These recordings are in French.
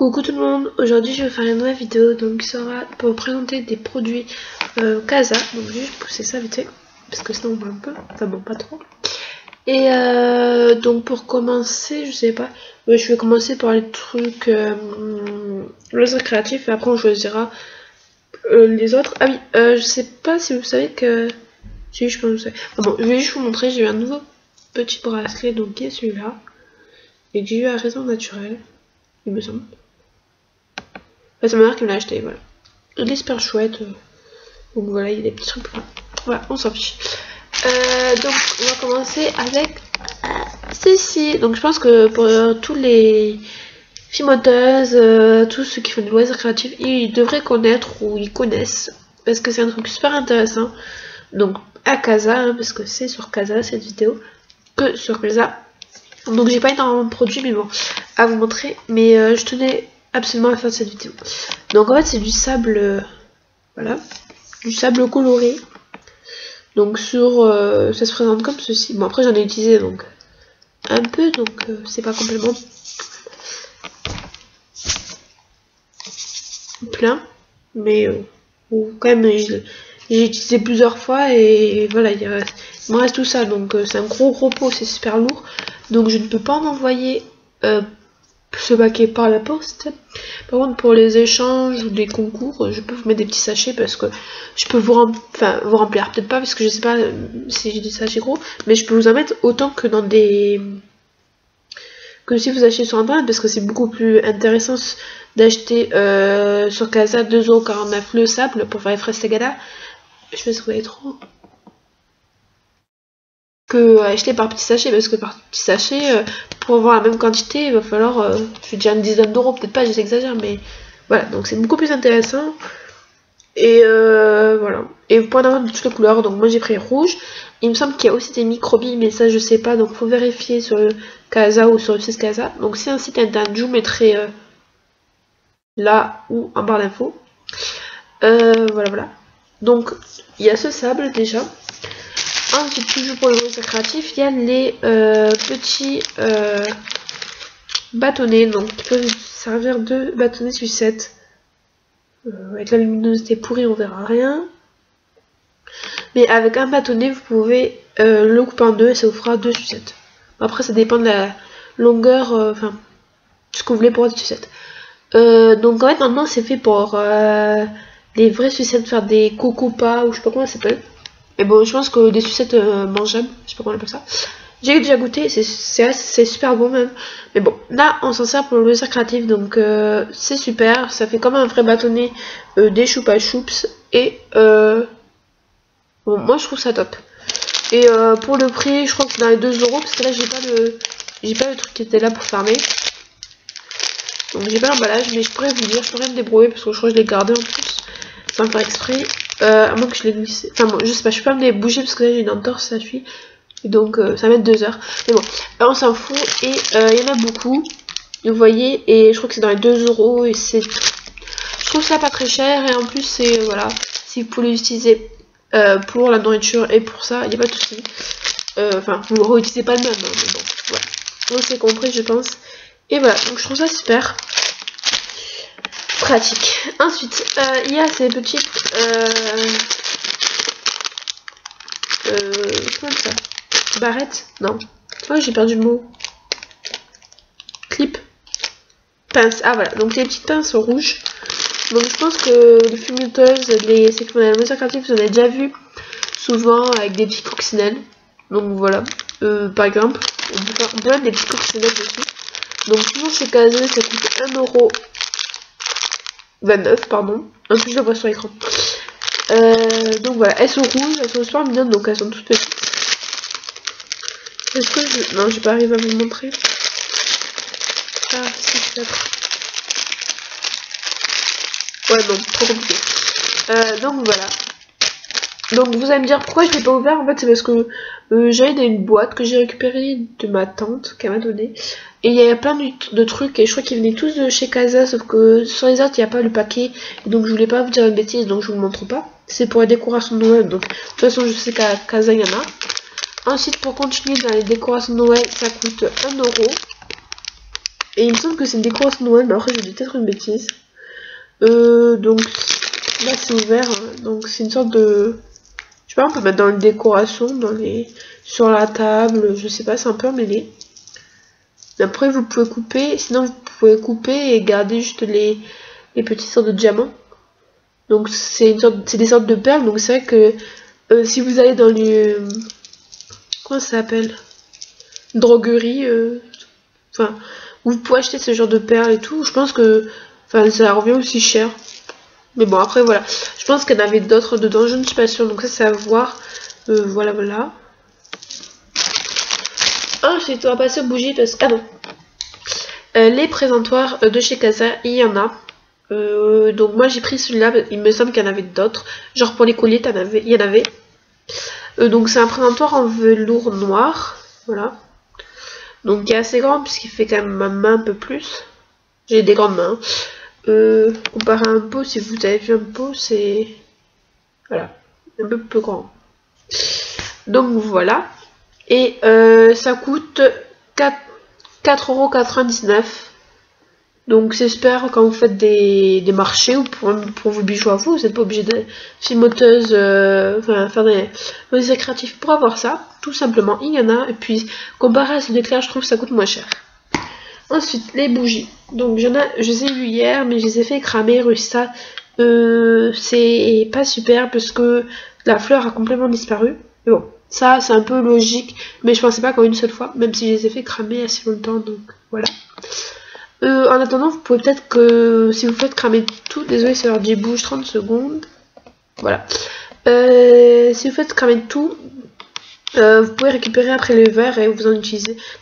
Coucou tout le monde, aujourd'hui je vais faire une nouvelle vidéo donc qui sera pour vous présenter des produits Casa. Donc je vais juste pousser ça vite fait parce que sinon on voit un peu, enfin bon pas trop. Et donc pour commencer, je sais pas, je vais commencer par les trucs loisirs créatifs et après on choisira les autres. Ah oui, je sais pas si vous savez que... Si je pense que vous savez. Ah bon, je vais juste vous montrer, j'ai eu un nouveau petit bracelet donc qui est celui-là. Et que j'ai eu à raison naturelle, il me semble. Enfin, c'est ma mère qui me l'a acheté, voilà. Il est super chouette. Donc voilà, il y a des petits trucs là. Voilà, on s'en fiche. Donc on va commencer avec ceci. Donc je pense que pour tous les filmoteuses, tous ceux qui font du loisir créatif, ils devraient connaître ou ils connaissent. Parce que c'est un truc super intéressant. Donc à Casa, hein, parce que c'est sur Casa cette vidéo. Que sur Casa. Donc j'ai pas énormément de produits, mais bon, à vous montrer. Mais je tenais absolument à faire cette vidéo. Donc en fait c'est du sable, voilà, du sable coloré. Donc sur, ça se présente comme ceci. Bon après j'en ai utilisé donc un peu, donc c'est pas complètement plein, mais quand même j'ai utilisé plusieurs fois et voilà il me reste tout ça. Donc c'est un gros pot, c'est super lourd. Donc je ne peux pas en envoyer ce paquet par la poste. Par contre pour les échanges ou des concours, je peux vous mettre des petits sachets parce que je peux vous remplir, peut-être pas parce que je sais pas si j'ai des sachets gros, mais je peux vous en mettre autant que dans des... que si vous achetez sur internet, parce que c'est beaucoup plus intéressant d'acheter sur Casa 2,49€ le sable pour faire les fraises Tagada. Je sais pas si vous voyez trop. Que acheter par petit sachet, parce que par petit sachet, pour avoir la même quantité, il va falloir, je vais dire une dizaine d'euros, peut-être pas, j'exagère, mais voilà, donc c'est beaucoup plus intéressant. Et voilà, et vous pouvez en avoir de toutes les couleurs, donc moi j'ai pris rouge. Il me semble qu'il y a aussi des microbilles, mais ça je sais pas, donc faut vérifier sur le Casa ou sur le site Casa. Donc c'est un site internet, je vous mettrai là ou en barre d'infos. Voilà. Donc il y a ce sable déjà. Ensuite, toujours pour le loisir créatif, il y a les petits bâtonnets, donc qui peuvent servir de bâtonnets sucettes. Avec la luminosité pourrie, on verra rien. Mais avec un bâtonnet, vous pouvez le couper en deux et ça vous fera 2 sucettes. Après, ça dépend de la longueur, enfin, ce que vous voulez pour votre sucette. Donc en fait, normalement, c'est fait pour les vraies sucettes, faire des cocopas ou je sais pas comment ça s'appelle. Mais bon, je pense que des sucettes mangeables, je sais pas comment on appelle ça. J'ai déjà goûté, c'est super bon même. Mais bon, là on s'en sert pour le loisir créatif, donc c'est super. Ça fait comme un vrai bâtonnet des choupa choups. Et bon, moi je trouve ça top. Et pour le prix, je crois que c'est dans les 2€, parce que là j'ai pas le truc qui était là pour fermer. Donc j'ai pas l'emballage, mais je pourrais vous dire, je pourrais me débrouiller parce que je crois que je l'ai gardé en plus, sans faire exprès. À moins que je l'ai glissé. Enfin bon, je sais pas, je peux pas me les bouger parce que là j'ai une entorse, ça suit. Et donc ça va mettre 2 heures. Mais bon, on s'en fout. Et il y en a beaucoup. Vous voyez, et je crois que c'est dans les 2€. Et c'est... je trouve ça pas très cher. Et en plus, c'est... voilà. Si vous pouvez l'utiliser pour la nourriture et pour ça, il n'y a pas de souci. Enfin, vous ne le réutilisez pas le même. Hein, mais bon, voilà. Donc c'est compris, je pense. Et voilà, donc je trouve ça super pratique. Ensuite, il y a ces petites comment ça, barrettes, non, oh j'ai perdu le mot, clip, pince, ah voilà, donc les petites pinces rouges. Donc je pense que les fumuteuses, ceux qui font la loisir créatif, vous en avez déjà vu souvent avec des petits coccinelles. Donc voilà, par exemple, on peut mettre des petits coccinelles dessus. Donc toujours chez Casa, ça coûte 1,29€, pardon. En plus je le vois sur l'écran. Donc voilà, elles sont rouges, elles sont super mignonnes, donc elles sont toutes petites. Est-ce que je... non, j'ai pas arrivé à vous le montrer. Ah, si, peut-être. Ouais, non, trop compliqué. Donc voilà. Donc vous allez me dire pourquoi je l'ai pas ouvert. En fait, c'est parce que j'avais dans une boîte que j'ai récupérée de ma tante qu'elle m'a donnée. Et il y a plein de trucs et je crois qu'ils venaient tous de chez Casa, sauf que sur les autres il n'y a pas le paquet. Et donc je voulais pas vous dire une bêtise, donc je vous le montre pas. C'est pour les décorations de Noël, donc de toute façon je sais qu'à Casa il y en a. Ensuite pour continuer dans les décorations de Noël, ça coûte 1€. Et il me semble que c'est une décoration Noël, mais après je dis peut-être une bêtise. Donc là c'est ouvert, hein. Donc c'est une sorte de... Je sais pas, on peut mettre dans les décorations, sur la table, je sais pas, c'est un peu emmêlé. Après vous pouvez couper, sinon vous pouvez couper et garder juste les petits sortes de diamants. Donc c'est des sortes de perles, donc c'est vrai que si vous allez dans les... comment ça s'appelle? Droguerie, enfin, vous pouvez acheter ce genre de perles et tout, je pense que ça revient aussi cher. Mais bon, après voilà, je pense qu'il y en avait d'autres dedans, je ne suis pas sûre, donc ça c'est à voir. Voilà. Ensuite on va passer aux bougies parce que... Ah non, les présentoirs de chez Casa, il y en a. Donc moi j'ai pris celui-là, il me semble qu'il y en avait d'autres. Genre pour les colliers, il y en avait. Donc c'est un présentoir en velours noir. Voilà. Donc il est assez grand puisqu'il fait quand même ma main un peu plus. J'ai des grandes mains. Comparé à un pot, si vous avez vu un pot, c'est... Voilà. Un peu plus grand. Donc voilà. Et ça coûte 4,99 €. Donc j'espère quand vous faites des marchés ou pour vos bijoux à vous n'êtes pas obligé de filmoteuse, faire des loisirs créatifs pour avoir ça. Tout simplement, il y en a. Et puis comparé à celui d'éclair, je trouve que ça coûte moins cher. Ensuite, les bougies. Donc je les ai eues hier, mais je les ai fait cramer, ça. C'est pas super parce que la fleur a complètement disparu. Mais bon, ça c'est un peu logique, mais je pensais pas qu'en une seule fois, même si je les ai fait cramer assez longtemps, donc voilà. En attendant, vous pouvez peut-être que si vous faites cramer tout, désolé ça leur dit bouge 30 secondes. Voilà. Si vous faites cramer tout, vous pouvez récupérer après les verres et vous en les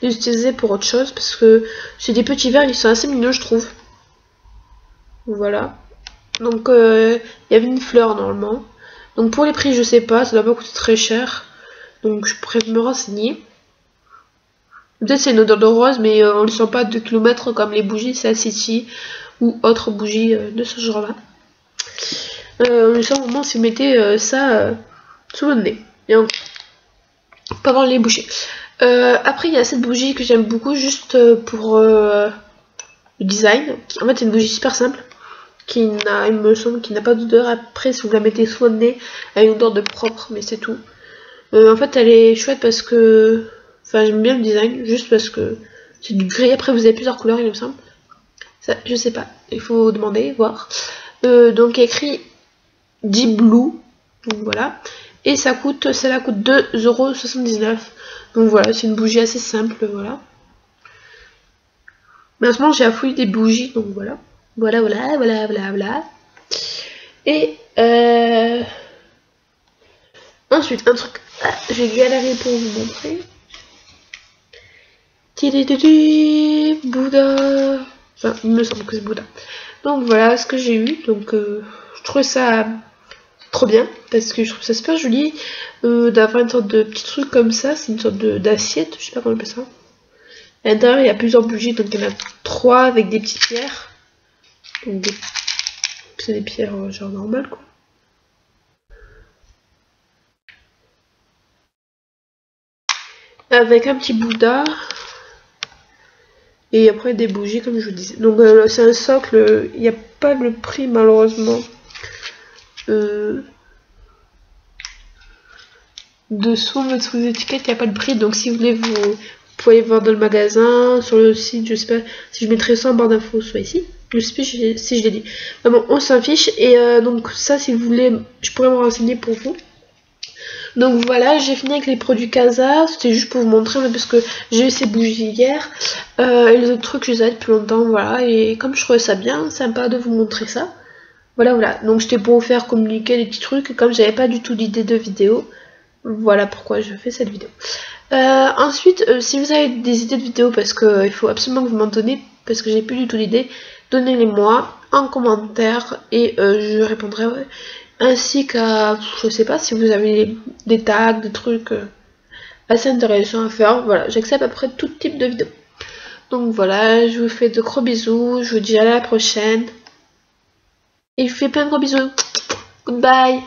utiliser pour autre chose parce que c'est des petits verres, ils sont assez mignons je trouve. Voilà. Donc il y avait une fleur normalement. Donc pour les prix je sais pas, ça doit pas coûter très cher. Donc je pourrais me renseigner. Peut-être c'est une odeur de rose, mais on ne le sent pas 2 km comme les bougies City ou autres bougies de ce genre-là. On le sent vraiment si vous mettez ça sous votre nez. Et encore, pas avoir les boucher. Après, il y a cette bougie que j'aime beaucoup juste pour le design. En fait, c'est une bougie super simple il me semble, qui n'a pas d'odeur. Après, si vous la mettez sous votre nez, elle a une odeur de propre, mais c'est tout. En fait, elle est chouette parce que... Enfin, j'aime bien le design, juste parce que c'est du gris. Après, vous avez plusieurs couleurs, il me semble. Ça, je sais pas. Il faut demander, voir. Donc, écrit Deep Blue. Donc, voilà. Et celle-là coûte 2,79 €. Donc, voilà, c'est une bougie assez simple, voilà. Mais en ce moment, j'ai la fouille des bougies, donc voilà. Voilà. Et, ensuite, un truc... Ah, je vais galérer pour vous montrer. Bouddha. Enfin, il me semble que c'est Bouddha. Donc voilà ce que j'ai eu. Donc je trouve ça trop bien parce que je trouve ça super joli d'avoir une sorte de petit truc comme ça. C'est une sorte d'assiette, je sais pas comment on appelle ça. À l'intérieur il y a plusieurs bougies, donc il y en a 3 avec des petites pierres. Donc c'est des pierres genre normales quoi. Avec un petit Bouddha. Et après des bougies comme je vous disais. Donc c'est un socle, il n'y a pas le prix malheureusement. Dessous votre étiquette, il n'y a pas de prix. Donc si vous voulez, vous pouvez voir dans le magasin, sur le site, je sais pas si je mettrai ça en barre d'infos, soit ici. Je sais plus si je l'ai dit. Mais bon, on s'en fiche. Et donc ça, si vous voulez, je pourrais me renseigner pour vous. Donc voilà, j'ai fini avec les produits Casa. C'était juste pour vous montrer, parce que j'ai eu ces bougies hier. Et les autres trucs, je les ai depuis longtemps, voilà. Et comme je trouvais ça bien, sympa de vous montrer ça. Voilà. Donc c'était pour vous faire communiquer les petits trucs. Comme j'avais pas du tout d'idée de vidéo, voilà pourquoi je fais cette vidéo. Ensuite, si vous avez des idées de vidéos, parce que il faut absolument que vous m'en donnez, parce que j'ai plus du tout d'idées, donnez-les moi en commentaire et je répondrai. Ouais. Ainsi qu'à, je sais pas si vous avez des tags, des trucs assez intéressants à faire. Voilà, j'accepte après tout type de vidéo. Donc voilà, je vous fais de gros bisous, je vous dis à la prochaine. Et je vous fais plein de gros bisous. Goodbye.